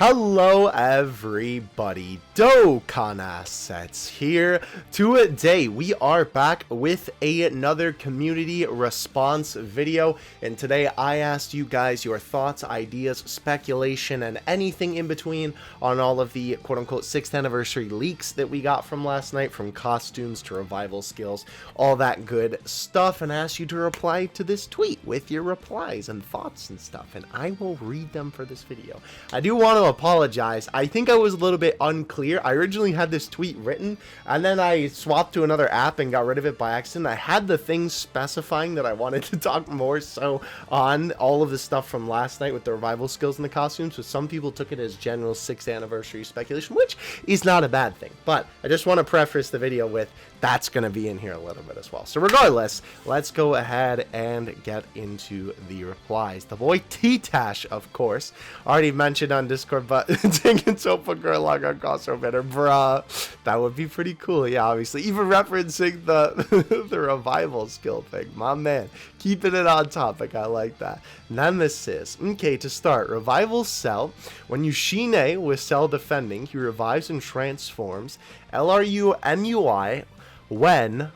Hello everybody, Dokkan Assets here. Today we are back with another community response video, and today I asked you guys your thoughts, ideas, speculation, and anything in between on all of the quote-unquote 6th anniversary leaks that we got from last night, from costumes to revival skills, all that good stuff, and asked you to reply to this tweet with your replies and thoughts and stuff, and I will read them for this video. I do want to apologize. I think I was a little bit unclear. I originally had this tweet written and then I swapped to another app and got rid of it by accident. I had the things specifying that I wanted to talk more so on all of the stuff from last night with the revival skills and the costumes, but some people took it as general 6th anniversary speculation, which is not a bad thing. But I just want to preface the video with that's going to be in here a little bit as well. So regardless, let's go ahead and get into the replies. The boy T-Tash, of course, already mentioned on Discord, but taking Sopa Gurlong on crossover better, bruh. That would be pretty cool. Yeah, obviously. Even referencing the the revival skill thing. My man. Keeping it on topic. I like that. Nemesis. Okay, to start. Revival Cell. When you Shine with Cell defending, he revives and transforms. LRU MUI. When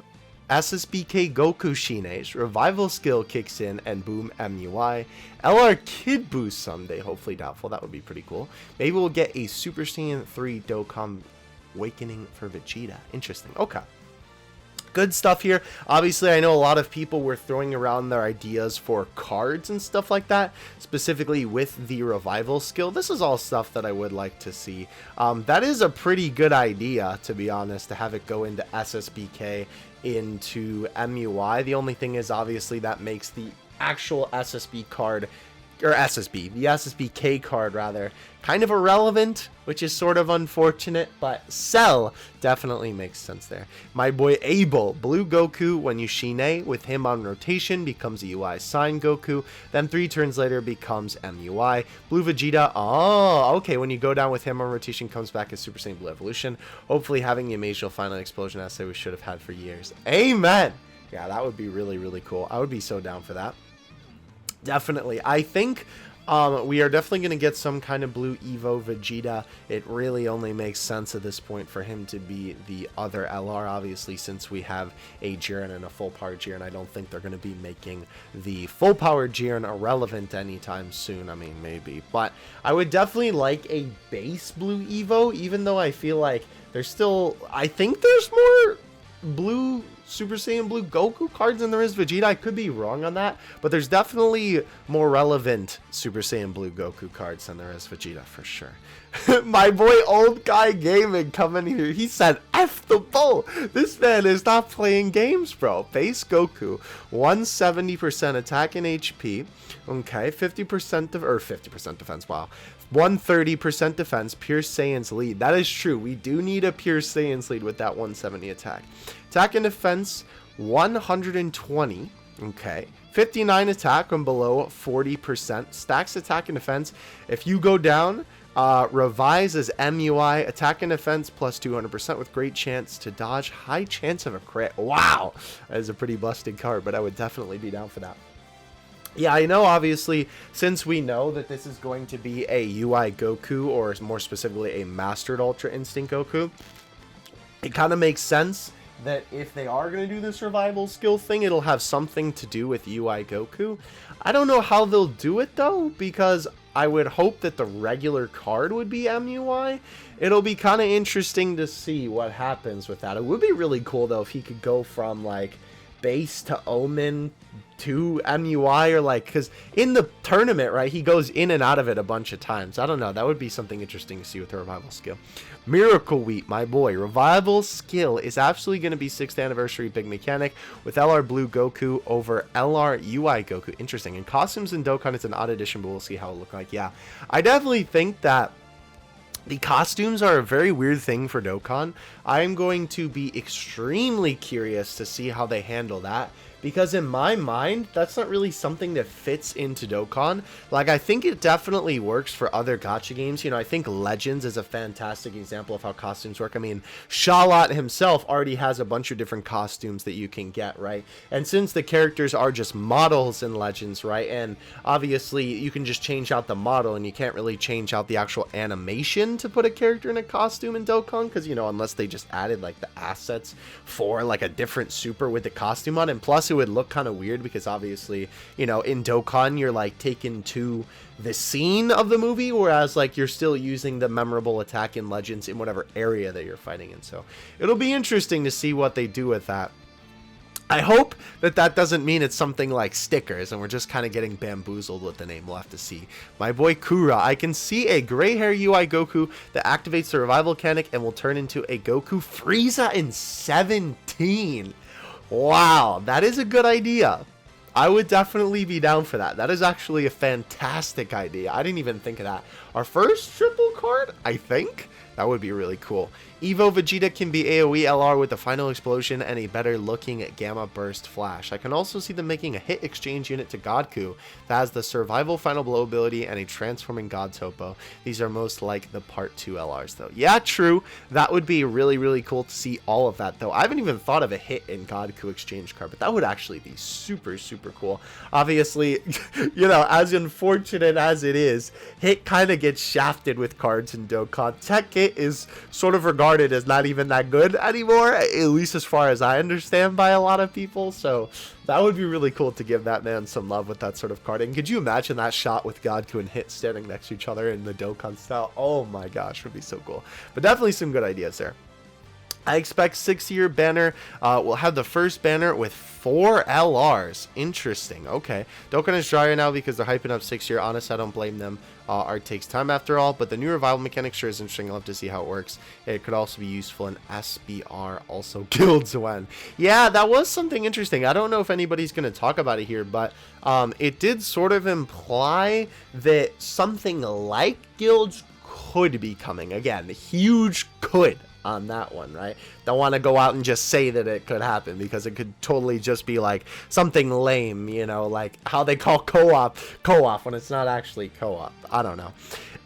SSBK Goku Shines, revival skill kicks in and boom MUI. LR Kid boost someday, hopefully doubtful, that would be pretty cool. Maybe we'll get a Super Saiyan 3 Dokkan Awakening for Vegeta. Interesting, okay. Good stuff here. Obviously, I know a lot of people were throwing around their ideas for cards and stuff like that, specifically with the revival skill. This is all stuff that I would like to see. That is a pretty good idea, to be honest, to have it go into SSBK, into MUI. The only thing is, obviously, that makes the actual SSB card, or SSB, the SSBK card rather, kind of irrelevant, which is sort of unfortunate, but Cell definitely makes sense there. My boy Abel, Blue Goku, when you Shine with him on rotation, becomes a UI Sign Goku, then 3 turns later becomes MUI. Blue Vegeta, oh, okay, when you go down with him on rotation, comes back as Super Saiyan Blue Evolution, hopefully having the Amazial Final Explosion essay we should have had for years. Amen! Yeah, that would be really, really cool. I would be so down for that. Definitely. I think we are definitely going to get some kind of Blue Evo Vegeta. It really only makes sense at this point for him to be the other LR, obviously, since we have a Jiren and a full power Jiren. I don't think they're going to be making the full power Jiren irrelevant anytime soon. I mean, maybe. But I would definitely like a base Blue Evo, even though I feel like there's still... I think there's more Blue Super Saiyan Blue Goku cards than there is Vegeta. I could be wrong on that, but there's definitely more relevant Super Saiyan Blue Goku cards than there is Vegeta for sure. My boy Old Guy Gaming coming here. He said, F the bull. This man is not playing games, bro. Base Goku, 170% attack and HP. Okay, 50% or 50% defense. Wow. 130% defense, Pure Saiyan's lead. That is true. We do need a Pure Saiyan's lead with that 170 attack. Attack and defense, 120. Okay. 59 attack when below 40%. Stacks attack and defense. If you go down, revise as MUI. Attack and defense plus 200% with great chance to dodge. High chance of a crit. Wow. That is a pretty busted card, but I would definitely be down for that. Yeah, I know, obviously, since we know that this is going to be a UI Goku, or more specifically a Mastered Ultra Instinct Goku, it kind of makes sense that if they are going to do this revival skill thing, it'll have something to do with UI Goku. I don't know how they'll do it, though, because I would hope that the regular card would be MUI. It'll be kind of interesting to see what happens with that. It would be really cool, though, if he could go from, like, base to Omen to MUI, or like, because in the tournament, right, he goes in and out of it a bunch of times. I don't know, that would be something interesting to see with the revival skill. Miracle Wheat, my boy, revival skill is absolutely going to be 6th anniversary big mechanic with LR Blue Goku over LR UI Goku. Interesting. And costumes in Dokkan, it's an odd edition, but we'll see how it look like. Yeah, I definitely think that the costumes are a very weird thing for Dokkan. I'm going to be extremely curious to see how they handle that, because in my mind, that's not really something that fits into Dokkan. Like, I think it definitely works for other gacha games. You know, I think Legends is a fantastic example of how costumes work. I mean, Charlotte himself already has a bunch of different costumes that you can get, right? And since the characters are just models in Legends, right? And obviously, you can just change out the model, and you can't really change out the actual animation to put a character in a costume in Dokkan, because, you know, unless they just added, like, the assets for, like, a different super with the costume on. And plus, it would look kind of weird because obviously, you know, in Dokkan you're like taken to the scene of the movie, whereas like you're still using the memorable attack in Legends in whatever area that you're fighting in. So it'll be interesting to see what they do with that. I hope that that doesn't mean it's something like stickers and we're just kind of getting bamboozled with the name. We'll have to see. My boy Kura, I can see a gray hair UI Goku that activates the revival mechanic and will turn into a Goku Frieza in 17. Wow, that is a good idea. I would definitely be down for that. That is actually a fantastic idea. I didn't even think of that. Our first triple card, I think? That would be really cool. Evo Vegeta can be AoE LR with the final explosion and a better looking Gamma Burst Flash. I can also see them making a hit exchange unit to Godku that has the survival final blow ability and a transforming God Topo. These are most like the part 2 LRs though. Yeah, true. That would be really, really cool to see all of that though. I haven't even thought of a hit in Godku exchange card, but that would actually be super, super cool. Obviously, you know, as unfortunate as it is, hit kind of gets shafted with cards in Dokkan. Tech Hit is sort of regarded as not even that good anymore, at least as far as I understand by a lot of people. So that would be really cool to give that man some love with that sort of card. And could you imagine that shot with Godku and Hit standing next to each other in the Dokkan style? Oh my gosh, it would be so cool. But definitely some good ideas there. I expect 6-year banner. We'll have the first banner with 4 LRs. Interesting. Okay. Dokkan is drier now because they're hyping up 6-year. Honest, I don't blame them. Art takes time after all, but the new revival mechanic sure is interesting. I'll have to see how it works. It could also be useful in SBR, also Guilds when. Yeah, that was something interesting. I don't know if anybody's going to talk about it here, but it did sort of imply that something like Guilds could be coming. Again, huge could on that one, right? Don't want to go out and just say that it could happen because it could totally just be like something lame, you know, like how they call co-op when it's not actually co-op. I don't know.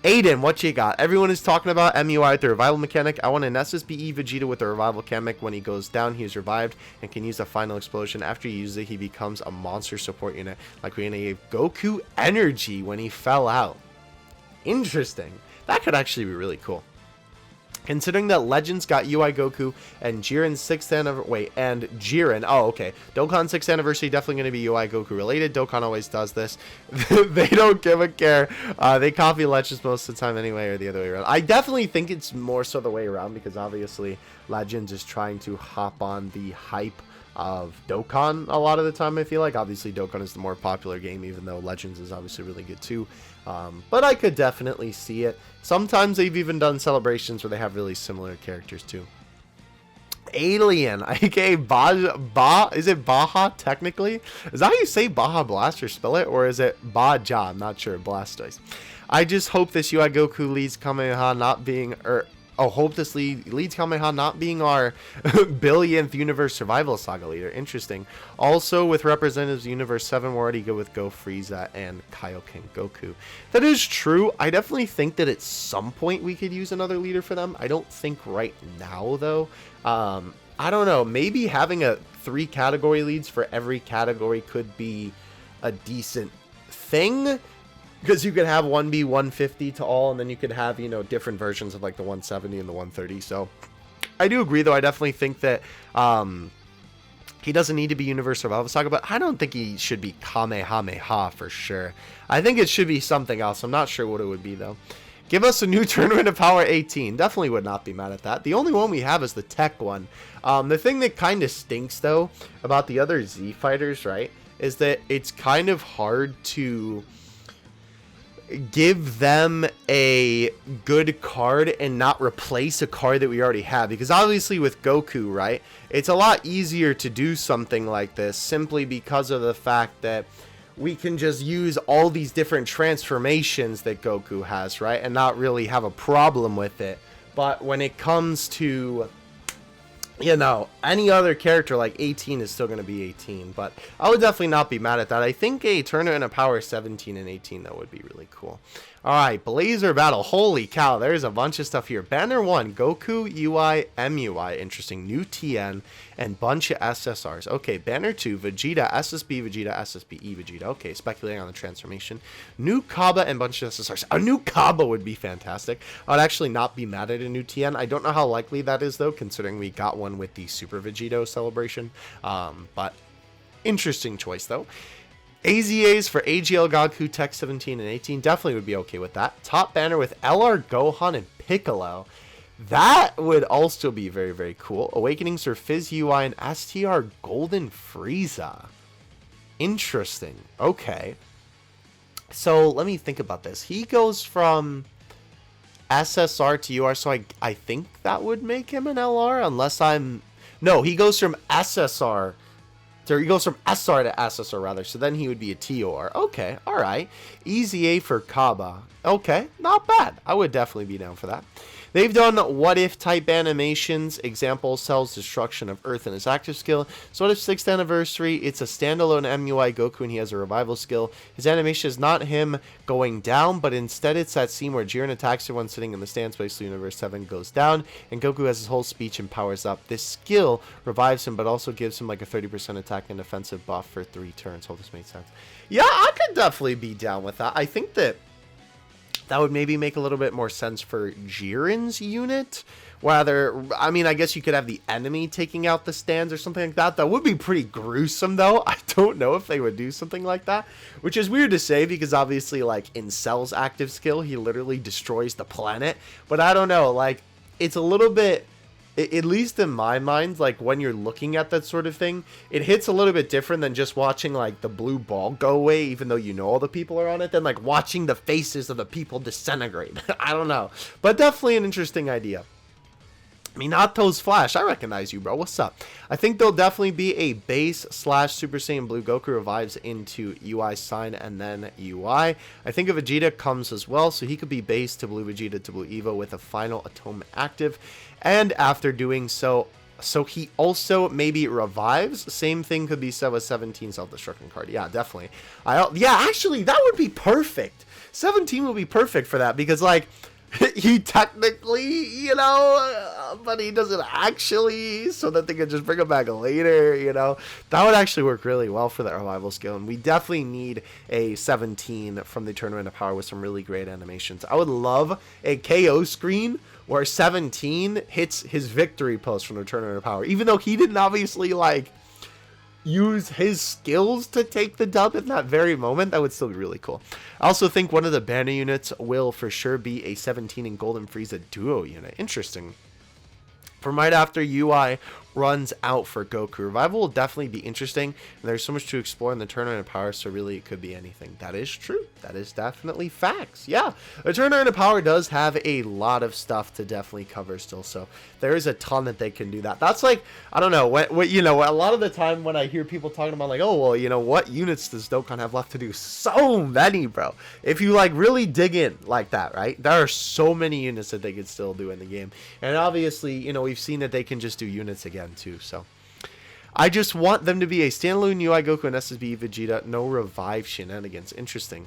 Aiden, what you got? Everyone is talking about MUI with the revival mechanic. I want an SSBE Vegeta with the revival mechanic. When he goes down, he is revived and can use a final explosion. After he uses it, he becomes a monster support unit, like we gave Goku energy when he fell out. Interesting. That could actually be really cool. Considering that Legends got UI Goku and Jiren's 6th anniversary, wait, and Jiren, oh, okay. Dokkan's 6th anniversary definitely going to be UI Goku related. Dokkan always does this. They don't give a care. They copy Legends most of the time anyway, or the other way around. I definitely think it's more so the way around because obviously Legends is trying to hop on the hype of Dokkan a lot of the time, I feel like. Obviously, Dokkan is the more popular game, even though Legends is obviously really good too. But I could definitely see it. Sometimes they've even done celebrations where they have really similar characters too. Alien, aka is it Baja technically? Is that how you say Baja Blast or spell it? Or is it Baja? I'm not sure. Blastoise. I just hope this UI Goku leads Kamehameha not being, hope this leads Kamehameha not being our billionth Universe Survival Saga leader. Interesting. Also, with Representatives Universe 7, we're already good with Go Frieza and Kaioken Goku. That is true. I definitely think that at some point we could use another leader for them. I don't think right now, though. I don't know. Maybe having 3 category leads for every category could be a decent thing. Because you could have 1B 150 to all, and then you could have, you know, different versions of like the 170 and the 130. So I do agree, though. I definitely think that he doesn't need to be Universe Survival Saga, but I don't think he should be Kamehameha for sure. I think it should be something else. I'm not sure what it would be, though. Give us a new Tournament of Power 18. Definitely would not be mad at that. The only one we have is the tech one. The thing that kind of stinks, though, about the other Z fighters, right, is that it's kind of hard to give them a good card and not replace a card that we already have, because obviously with Goku, right, it's a lot easier to do something like this simply because of the fact that we can just use all these different transformations that Goku has, right, and not really have a problem with it. But when it comes to you know, any other character like 18 is still going to be 18, but I would definitely not be mad at that. I think a tournament of power 17 and 18 though would be really cool. All right, Blazer battle. Holy cow, there's a bunch of stuff here. Banner 1, Goku UI MUI, interesting. New TN and bunch of SSRs. Okay, Banner 2, Vegeta SSB Vegeta SSBE Vegeta. Okay, speculating on the transformation. New Kaba and bunch of SSRs. A new Kaba would be fantastic. I'd actually not be mad at a new TN. I don't know how likely that is though, considering we got one with the Super Vegito celebration. But interesting choice though. AZAs for AGL Goku Tech 17 and 18 definitely would be okay with that. Top banner with LR Gohan and Piccolo. That would also be very, very cool. Awakenings for Fizz UI and STR Golden Frieza. Interesting. Okay. So let me think about this. He goes from SSR to UR, so I think that would make him an LR unless I'm... No, he goes from SSR... He goes from SR to SSR rather, so then he would be a TOR. Okay, alright. Easy A for Kaba. Okay, not bad. I would definitely be down for that. They've done what if type animations. Example, Cell's destruction of Earth and his active skill. So what if 6th anniversary? It's a standalone MUI Goku and he has a revival skill. His animation is not him going down, but instead it's that scene where Jiren attacks everyone sitting in the stand space. So Universe 7 goes down and Goku has his whole speech and powers up. This skill revives him, but also gives him like a 30% attack and defensive buff for 3 turns. Hope this made sense. Yeah, I could definitely be down with that. I think that would maybe make a little bit more sense for Jiren's unit. Rather, I mean, I guess you could have the enemy taking out the stands or something like that. That would be pretty gruesome, though. I don't know if they would do something like that, which is weird to say because obviously, like, in Cell's active skill, he literally destroys the planet. But I don't know, like, it's a little bit... At least in my mind, like when you're looking at that sort of thing, it hits a little bit different than just watching like the blue ball go away, even though you know all the people are on it, than like watching the faces of the people disintegrate. I don't know, but definitely an interesting idea. Minato's Flash, I recognize you, bro. What's up? I think there'll definitely be a base / Super Saiyan Blue Goku revives into UI Sign and then UI. I think a Vegeta comes as well, so he could be base to Blue Vegeta to Blue Evo with a final Atonement active. And after doing so he also maybe revives. Same thing could be said with 17 self-destruction card. Yeah, definitely. Yeah, actually, that would be perfect. 17 would be perfect for that because, like, he technically, you know, but he doesn't actually, so that they can just bring him back later, you know. That would actually work really well for that revival skill, and we definitely need a 17 from the Tournament of Power with some really great animations. I would love a KO screen where 17 hits his victory post from the Tournament of Power, even though he didn't obviously, like, use his skills to take the dub in that very moment. That would still be really cool. I also think one of the banner units will for sure be a 17 and Golden Frieza duo unit. Interesting. From right after UI runs out for Goku, Revival will definitely be interesting. And there's so much to explore in the Tournament of Power, so really it could be anything. That is true. That is definitely facts. Yeah, the Tournament of Power does have a lot of stuff to definitely cover still, so there is a ton that they can do that. That's like, I don't know, what you know, a lot of the time when I hear people talking about like, oh, well, you know, what units does Dokkan have left to do? So many, bro. If you like really dig in like that, right? There are so many units that they can still do in the game. And obviously, you know, we've seen that they can just do units again too, so I just want them to be a standalone UI Goku and SSB Vegeta, no revive shenanigans. Interesting.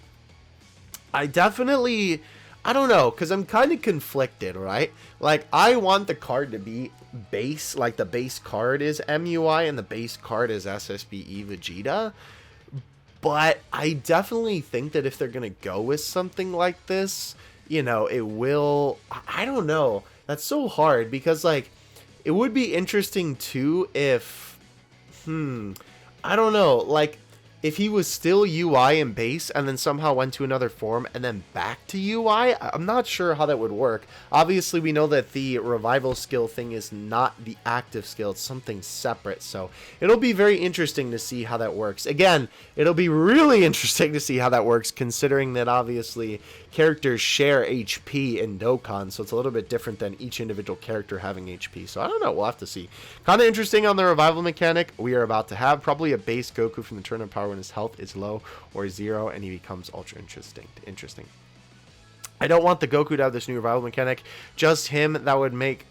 I definitely, I don't know, because I'm kind of conflicted, right? Like, I want the card to be base, like the base card is MUI and the base card is SSBE Vegeta, but I definitely think that if they're going to go with something like this, you know, it will, I don't know, that's so hard, because, like, it would be interesting, too, if, I don't know, like, if he was still UI in base and then somehow went to another form and then back to UI, I'm not sure how that would work. Obviously, we know that the revival skill thing is not the active skill. It's something separate. So it'll be very interesting to see how that works. Again, it'll be really interesting to see how that works, considering that obviously characters share HP in Dokkan. So it's a little bit different than each individual character having HP. So I don't know. We'll have to see. Kind of interesting on the revival mechanic. We are about to have probably a base Goku from the Tournament of Power when his health is low or 0 and he becomes ultra interesting. I don't want the Goku to have this new revival mechanic, just him. That would make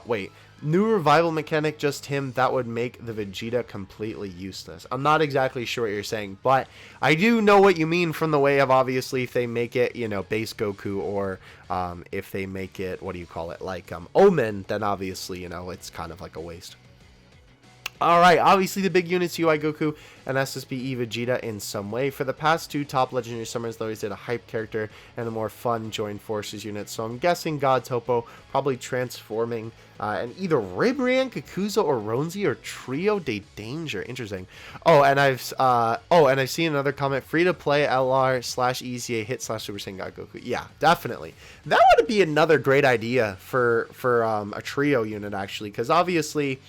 wait, New revival mechanic, just him, that would make the Vegeta completely useless. I'm not exactly sure what you're saying, but I do know what you mean from the way of, obviously, if they make it, you know, base Goku, or if they make it, what do you call it, like Omen, then obviously, you know, it's kind of like a waste. Alright, obviously the big units, UI Goku and SSBE Vegeta in some way. For the past 2 top legendary summons, they always did a hype character and a more fun join forces unit. So I'm guessing God Topo probably transforming and either Ribrian, Kakuza, or Ronzi, or Trio de Danger. Interesting. Oh, and I've seen another comment. Free to play LR / EZA hit / Super Saiyan God Goku. Yeah, definitely. That would be another great idea for a trio unit, actually, because obviously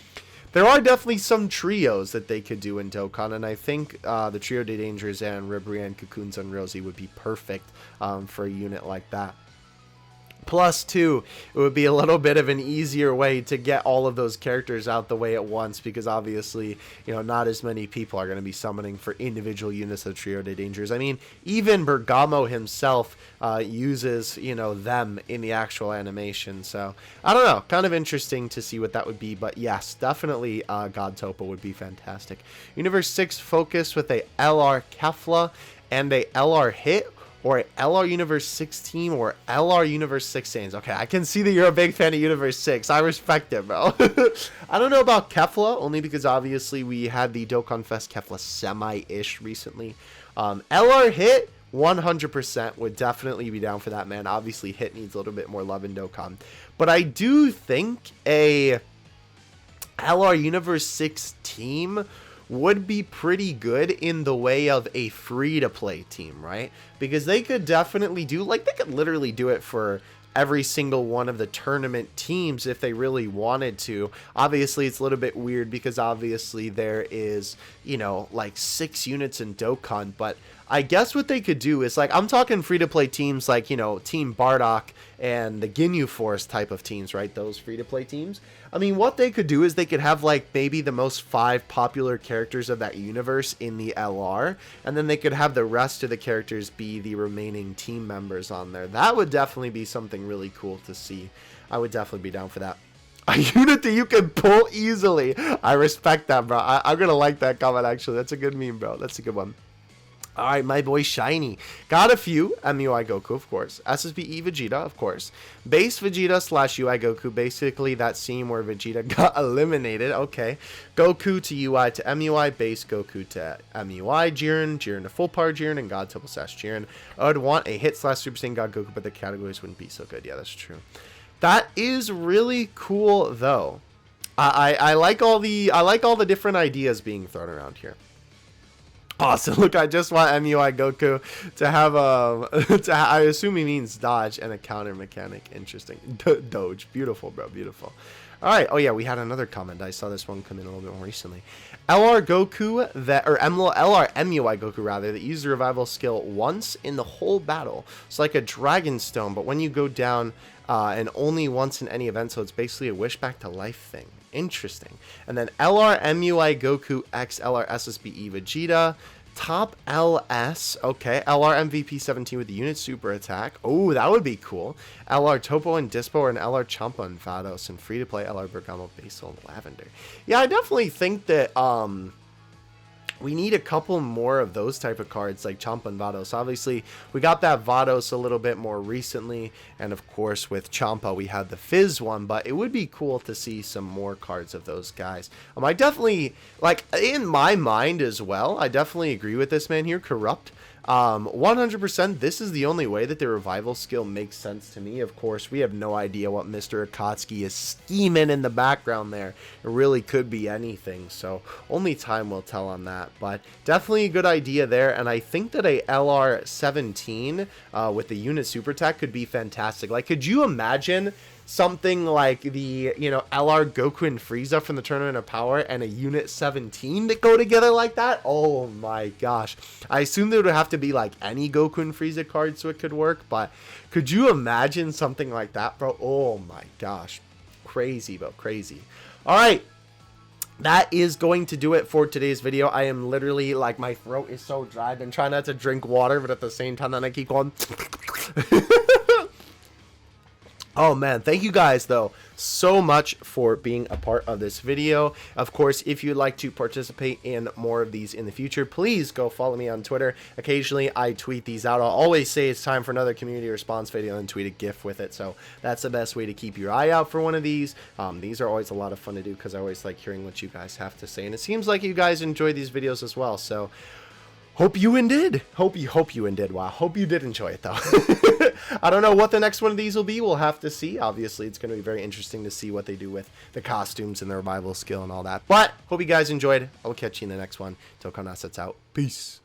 there are definitely some trios that they could do in Dokkan, and I think the Trio de Dangers and Ribrian, Cocoons, and Rosie would be perfect for a unit like that. Plus, too, it would be a little bit of an easier way to get all of those characters out the way at once, because obviously, you know, not as many people are going to be summoning for individual units of Trio de Dangers. I mean, even Bergamo himself uses, you know, them in the actual animation. So, I don't know. Kind of interesting to see what that would be. But yes, definitely God Topo would be fantastic. Universe 6 focus with a LR Kefla and a LR Hit, or a LR Universe 6 team, or LR Universe 6 Saiyans. Okay, I can see that you're a big fan of Universe 6. I respect it, bro. I don't know about Kefla, only because obviously we had the Dokkan Fest Kefla semi-ish recently. LR Hit, 100% would definitely be down for that, man. Obviously, Hit needs a little bit more love in Dokkan. But I do think a LR Universe 6 team would be pretty good in the way of a free-to-play team, right? Because they could definitely do, like, they could literally do it for every single one of the tournament teams if they really wanted to. Obviously, it's a little bit weird because obviously there is, you know, like 6 units in Dokkan, but I guess what they could do is, like, I'm talking free-to-play teams like, you know, Team Bardock and the Ginyu Force type of teams, right? Those free-to-play teams. I mean, what they could do is they could have, like, maybe the most 5 popular characters of that universe in the LR, and then they could have the rest of the characters be the remaining team members on there. That would definitely be something really cool to see. I would definitely be down for that. A unit that you can pull easily. I respect that, bro. I'm gonna like that comment, actually. That's a good meme, bro. That's a good one. Alright, my boy Shiny. Got a few. MUI Goku, of course. SSBE Vegeta, of course. Base Vegeta / UI Goku. Basically, that scene where Vegeta got eliminated. Okay. Goku to UI to MUI. Base Goku to MUI. Jiren. Jiren to full power Jiren. And God Temple / Jiren. I would want a hit / Super Saiyan God Goku, but the categories wouldn't be so good. Yeah, that's true. That is really cool, though. I like all the different ideas being thrown around here. Awesome. Look, I just want MUI Goku to have I assume he means dodge and a counter mechanic. Interesting. Doge. Beautiful, bro. Beautiful. All right. Oh, yeah. We had another comment. I saw this one come in a little bit more recently. LR Goku LR MUI Goku, rather, that used the revival skill once in the whole battle. It's like a Dragon Stone, but when you go down and only once in any event, so it's basically a wish back to life thing. Interesting. And then LR MUI Goku X LR SSBE Vegeta. Top LS. Okay. LR MVP 17 with the unit super attack. Oh, that would be cool. LR Topo and Dispo, or an LR Champa and Vados, and free to play LR Bergamo Basil and Lavender. Yeah, I definitely think that we need a couple more of those type of cards like Champa and Vados. Obviously, we got that Vados a little bit more recently, and of course with Champa we had the Fizz one, but it would be cool to see some more cards of those guys. I definitely, like, in my mind as well, I definitely agree with this man here, Corrupt. 100%, this is the only way that the revival skill makes sense to me. Of course, we have no idea what Mr. Akatsuki is scheming in the background there. It really could be anything, so only time will tell on that. But definitely a good idea there, and I think that a LR17 with the unit super attack could be fantastic. Like, could you imagine something like the, you know, LR Goku and Frieza from the Tournament of Power and a Unit 17 that go together like that? Oh my gosh. I assume there would have to be like any Goku and Frieza card so it could work, but could you imagine something like that, bro? Oh my gosh. Crazy, bro. Crazy. Alright. That is going to do it for today's video. I am literally, like, my throat is so dry. I've been trying not to drink water, but at the same time, then I keep going. Oh man, thank you guys though so much for being a part of this video. Of course, if you'd like to participate in more of these in the future, please go follow me on Twitter. Occasionally I tweet these out. I'll always say it's time for another community response video and tweet a GIF with it. So that's the best way to keep your eye out for one of these. These are always a lot of fun to do because I always like hearing what you guys have to say. And it seems like you guys enjoy these videos as well. So hope you did. Hope you did. Wow. Hope you did enjoy it though. I don't know what the next one of these will be. We'll have to see. Obviously, it's going to be very interesting to see what they do with the costumes and the revival skill and all that. But hope you guys enjoyed. I'll catch you in the next one. Dokkan Assets out. Peace.